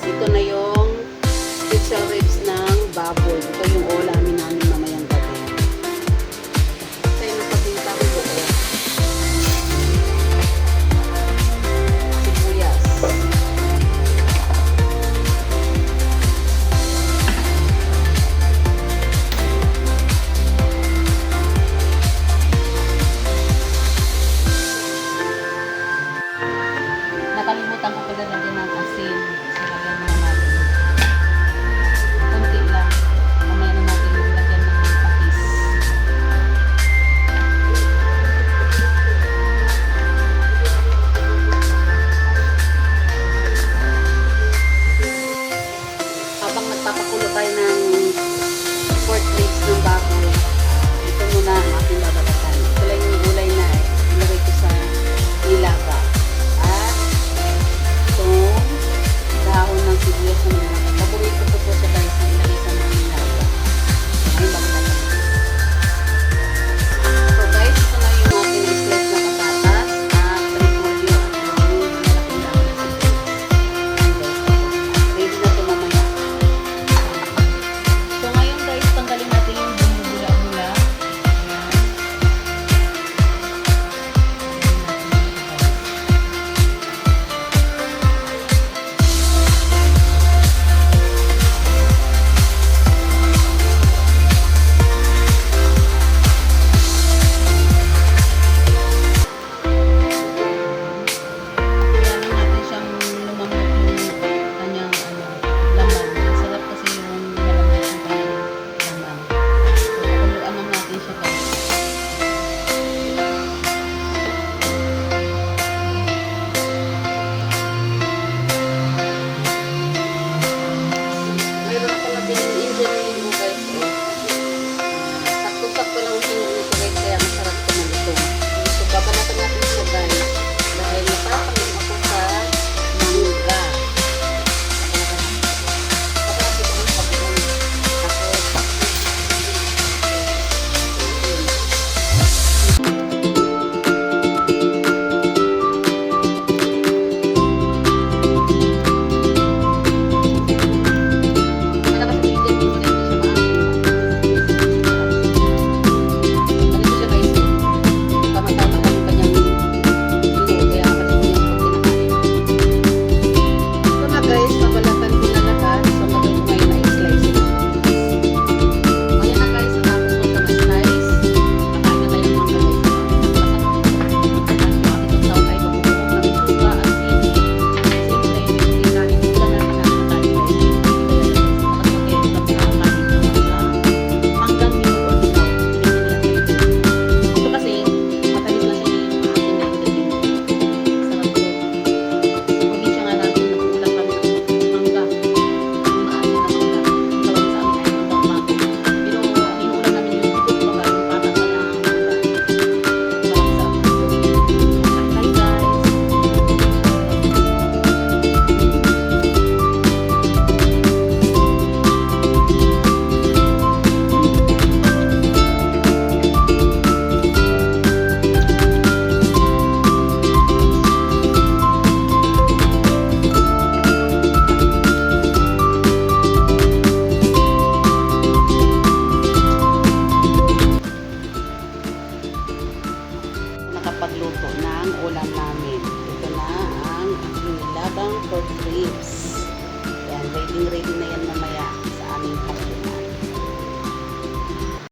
Ito na yung special ribs ng baboy. Ito yung ulamin namin mamayang gabi. Ito yung napabinta ko buo. Sibuyas. Nakalimutan ko pala lagyan ng asin. So, lagyan na natin. Kunti lang. Mamaya na natin yung lagyan ng patis. Habang nagpapakulo tayo ng pork ribs ng baboy, ito muna ang ating babagatan. Ito lang yung gulay na ilagay ko sa nilaga. At itong dahon ng sibuyas na nilaga. Paborito ko po siya guys na ilagay sa mga nilaga. Ngayon babagatan. So guys, ito na yung ating slice na patatas at repolyo at yung malaking dahon na sibuyas. Ready na ito mamaya. So ngayon guys, tanggalin natin yung bumubula-bula. Ayan. Kailangan natin siyang lumambot yung kanyang laman. Masarap kasi yung malambot yung kanyang laman. So, kuluan lang natin siya guys. Mayroon ako na pinili mo guys. Sakto-sakto lang yung pinili ko guys. Kaya masarap ito malutong. So, babanatan natin ito guys. Dahil napapangin ako sa mangga. Kapag ito ang pag-uwi. Tapos, nakapagluto ng ulam namin. Ito na ang nilagang pork ribs.